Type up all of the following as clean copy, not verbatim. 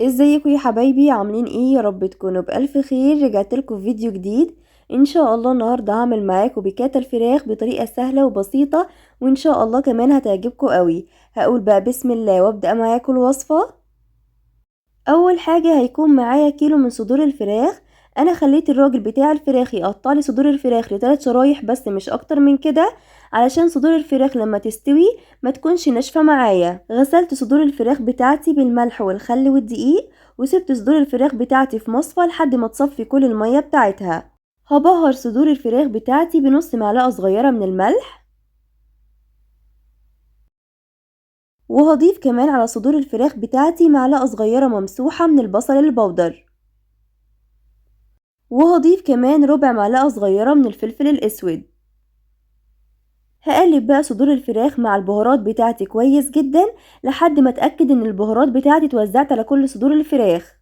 ازيكم يا حبايبي؟ عاملين ايه؟ يا رب تكونوا بألف خير. رجعت لكم فيديو جديد ان شاء الله. النهارده هعمل معاكم بيكاتا الفراخ بطريقه سهله وبسيطه، وان شاء الله كمان هتعجبكم قوي. هقول بقى بسم الله وابدأ معاكم الوصفه. اول حاجه هيكون معايا كيلو من صدور الفراخ. انا خليت الراجل بتاع الفراخ يقطع لي صدور الفراخ ل3 شرايح بس مش اكتر من كده، علشان صدور الفراخ لما تستوي ما تكونش ناشفه معايا. غسلت صدور الفراخ بتاعتي بالملح والخل والدقيق، وسبت صدور الفراخ بتاعتي في مصفى لحد ما تصفي كل الميه بتاعتها. هبهر صدور الفراخ بتاعتي بنص معلقه صغيره من الملح، وهضيف كمان على صدور الفراخ بتاعتي معلقه صغيره ممسوحه من البصل البودر، وهضيف كمان ربع معلقة صغيرة من الفلفل الأسود. هقلب بقى صدور الفراخ مع البهارات بتاعتي كويس جدا لحد ما اتأكد ان البهارات بتاعتي اتوزعت على كل صدور الفراخ.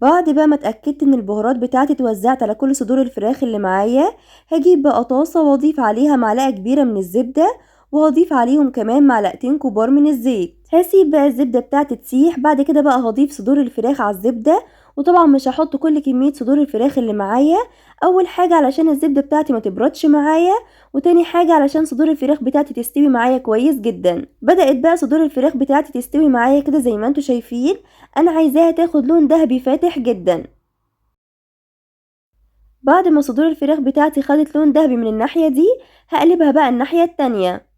بعد بقى ما اتأكدت ان البهارات بتاعتي اتوزعت على كل صدور الفراخ اللي معايا، هجيب بقى طاسة واضيف عليها معلقة كبيرة من الزبدة، وهضيف عليهم كمان معلقتين كبار من الزيت. هسيب بقى الزبدة بتاعتي تسيح. بعد كده بقى هضيف صدور الفراخ على الزبدة، وطبعا مش هحط كل كمية صدور الفراخ اللي معايا. اول حاجة علشان الزبدة بتاعتي ما تبردش معايا، وتاني حاجة علشان صدور الفراخ بتاعتي تستوي معايا كويس جدا. بدأت بقى صدور الفراخ بتاعتي تستوي معايا كده زي ما انتوا شايفين. انا عايزاها تاخد لون ذهبي فاتح جدا. بعد ما صدور الفراخ بتاعتي خدت لون ذهبي من الناحية دي، هقلبها بقى الناحية التانية.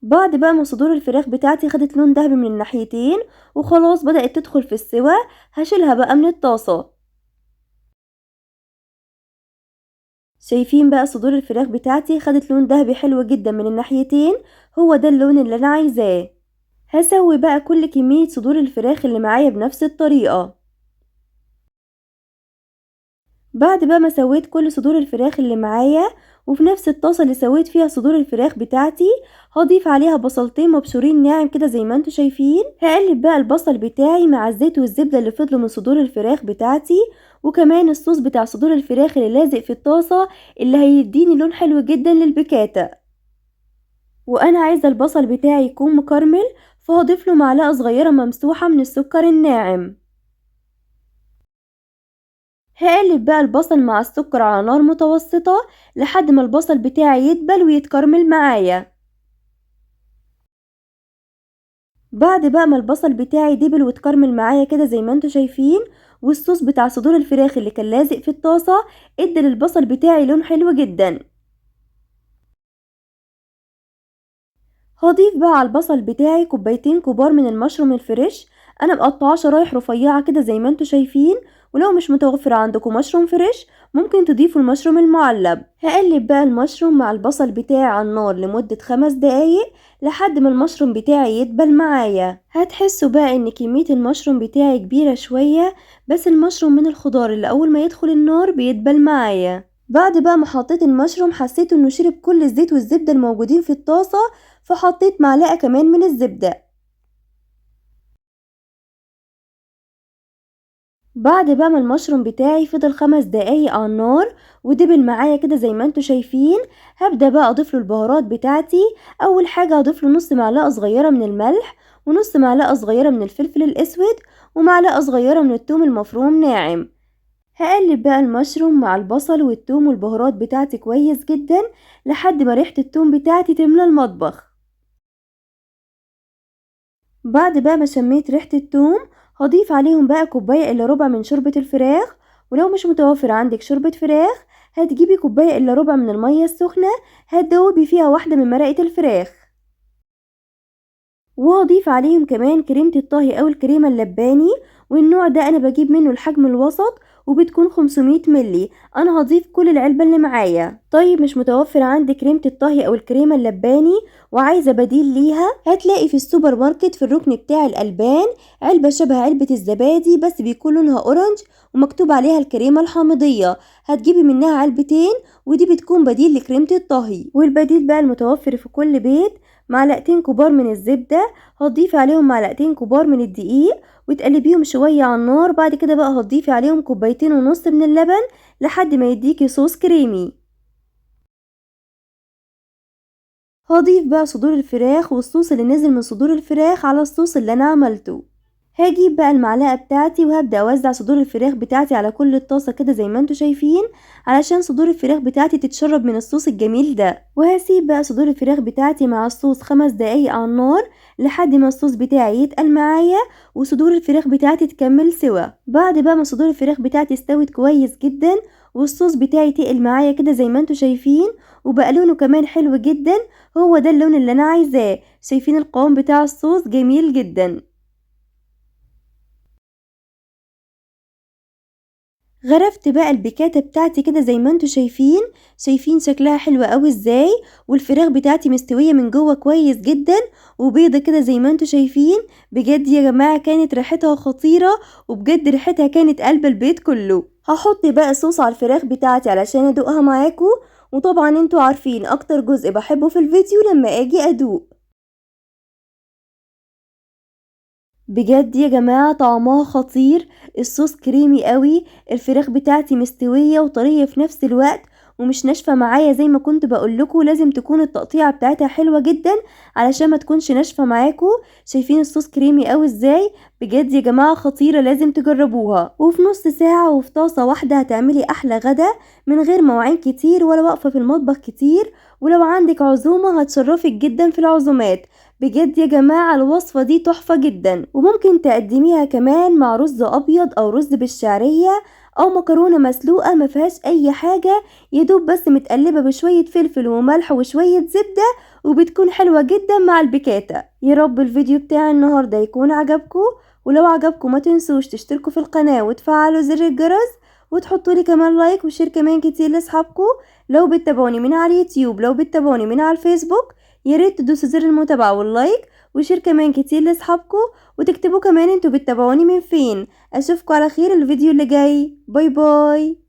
بعد بقى ما صدور الفراخ بتاعتي خدت لون ذهبي من الناحيتين وخلاص بدأت تدخل في السوا، هشيلها بقى من الطاسة. شايفين بقى صدور الفراخ بتاعتي خدت لون ذهبي حلو جدا من الناحيتين، هو ده اللون اللي انا عايزاه. هسوي بقى كل كمية صدور الفراخ اللي معايا بنفس الطريقة. بعد بقى ما سويت كل صدور الفراخ اللي معايا، وفي نفس الطاسة اللي سويت فيها صدور الفراخ بتاعتي، هضيف عليها بصلتين مبشورين ناعم كده زي ما انتوا شايفين. هقلب بقى البصل بتاعي مع الزيت والزبدة اللي فضلوا من صدور الفراخ بتاعتي، وكمان الصوص بتاع صدور الفراخ اللي لازق في الطاسة، اللي هيديني لون حلو جدا للبيكاتا. وانا عايزة البصل بتاعي يكون مكرمل، فهضيف له معلقة صغيرة ممسوحة من السكر الناعم. هقلب بقى البصل مع السكر على نار متوسطة لحد ما البصل بتاعي يدبل ويتكرمل معايا. بعد بقى ما البصل بتاعي دبل واتكرمل معايا كده زي ما انتوا شايفين، والصوص بتاع صدور الفراخ اللي كان لازق في الطاسة ادى للبصل بتاعي لون حلو جدا. هضيف بقى على البصل بتاعي كوبايتين كبار من المشروم الفريش. انا مقطعاه شرايح رفيعه كده زي ما انتوا شايفين، ولو مش متوفر عندكم مشروم فريش ممكن تضيفوا المشروم المعلب. هقلب بقى المشروم مع البصل بتاعي على النار لمدة 5 دقايق لحد ما المشروم بتاعي يدبل معايا. هتحسوا بقى ان كمية المشروم بتاعي كبيرة شوية، بس المشروم من الخضار اللي اول ما يدخل النار بيدبل معايا. بعد بقى ما حطيت المشروم حسيت انه شرب كل الزيت والزبدة الموجودين في الطاسة، فحطيت معلقة كمان من الزبدة. بعد بقى ما المشروم بتاعي فضل 5 دقايق على النار ودبل معايا كده زي ما انتوا شايفين، هبدأ بقى اضيف له البهارات بتاعتي. اول حاجة هضيف له نص معلقة صغيرة من الملح، ونص معلقة صغيرة من الفلفل الاسود، ومعلقة صغيرة من الثوم المفروم ناعم. هقلب بقى المشروم مع البصل والثوم والبهارات بتاعتي كويس جدا لحد ما ريحة الثوم بتاعتي تملى المطبخ. بعد بقى ما شميت ريحة التوم، هضيف عليهم بقى كوباية الا ربع من شوربة الفراخ. ولو مش متوفر عندك شوربة فراخ، هتجيبي كوباية الا ربع من المية السخنة، هتدوبي فيها واحدة من مرقة الفراخ. وهضيف عليهم كمان كريمة الطهي او الكريمة اللباني، والنوع ده انا بجيب منه الحجم الوسط وبتكون 500 ملي. انا هضيف كل العلبة اللي معايا. طيب مش متوفر عندي كريمة الطهي او الكريمة اللباني وعايزة بديل ليها، هتلاقي في السوبر ماركت في الركن بتاع الالبان علبة شبه علبة الزبادي بس بيكون لونها اورنج ومكتوب عليها الكريمة الحامضية. هتجيبي منها علبتين، ودي بتكون بديل لكريمة الطهي. والبديل بقى المتوفر في كل بيت معلقتين كبار من الزبدة، هتضيفي عليهم معلقتين كبار من الدقيق وتقلبيهم شوية على النار. بعد كده بقى هتضيفي عليهم كوبايتين ونص من اللبن لحد ما يديكي صوص كريمي. هضيف بقى صدور الفراخ والصوص اللي نزل من صدور الفراخ على الصوص اللي انا عملته. هاجيب بقى المعلقة بتاعتي وهبدأ اوزع صدور الفراخ بتاعتي على كل الطاسة كده زي ما انتوا شايفين، علشان صدور الفراخ بتاعتي تتشرب من الصوص الجميل ده. وهسيب بقى صدور الفراخ بتاعتي مع الصوص 5 دقايق على النار لحد ما الصوص بتاعي يتقل معايا وصدور الفراخ بتاعتي تكمل سوا. بعد بقى ما صدور الفراخ بتاعتي استوت كويس جدا والصوص بتاعي تقل معايا كده زي ما انتوا شايفين وبقى لونه كمان حلو جدا، هو ده اللون اللي انا عايزاه. شايفين القوام بتاع الصوص جميل جدا. غرفت بقى البيكاتا بتاعتي كده زي ما انتوا شايفين، شايفين شكلها حلو قوي ازاي، والفراخ بتاعتي مستوية من جوه كويس جدا وبيضة كده زي ما انتوا شايفين. بجد يا جماعة كانت ريحتها خطيرة، وبجد ريحتها كانت قلب البيت كله. هحط بقى صوص على الفراخ بتاعتي علشان ادوقها معاكم، وطبعا انتوا عارفين اكتر جزء بحبه في الفيديو لما اجي ادوق. بجد يا جماعة طعمها خطير، الصوص كريمي قوي، الفراخ بتاعتي مستوية وطرية في نفس الوقت ومش ناشفة معايا زي ما كنت بقولكوا. لازم تكون التقطيعة بتاعتها حلوة جدا علشان ما تكونش ناشفة معاكوا. شايفين الصوص كريمي قوي ازاي؟ بجد يا جماعة خطيرة، لازم تجربوها. وفي نص ساعة وفي طاسة واحدة هتعملي احلى غدا من غير مواعين كتير ولا واقفة في المطبخ كتير. ولو عندك عزومة هتشرفك جدا في العزومات. بجد يا جماعة الوصفة دي تحفة جدا، وممكن تقدميها كمان مع رز ابيض او رز بالشعرية او مكرونة مسلوقة مفيهاش اي حاجة، يدوب بس متقلبة بشوية فلفل وملح وشوية زبدة، وبتكون حلوة جدا مع البيكاتا. يا رب الفيديو بتاع النهاردة يكون عجبكم، ولو عجبكم ما تنسوش تشتركوا في القناة وتفعلوا زر الجرس وتحطوا لي كمان لايك وشير كمان كتير لاصحابكم. لو بتتابعوني من على اليوتيوب، لو بتتابعوني من على الفيسبوك، يا ريت تدوسوا زر المتابعة واللايك وشير كمان كتير لاصحابكم، وتكتبوا كمان انتوا بتتابعوني من فين. اشوفكم على خير الفيديو اللي جاي. باي باي.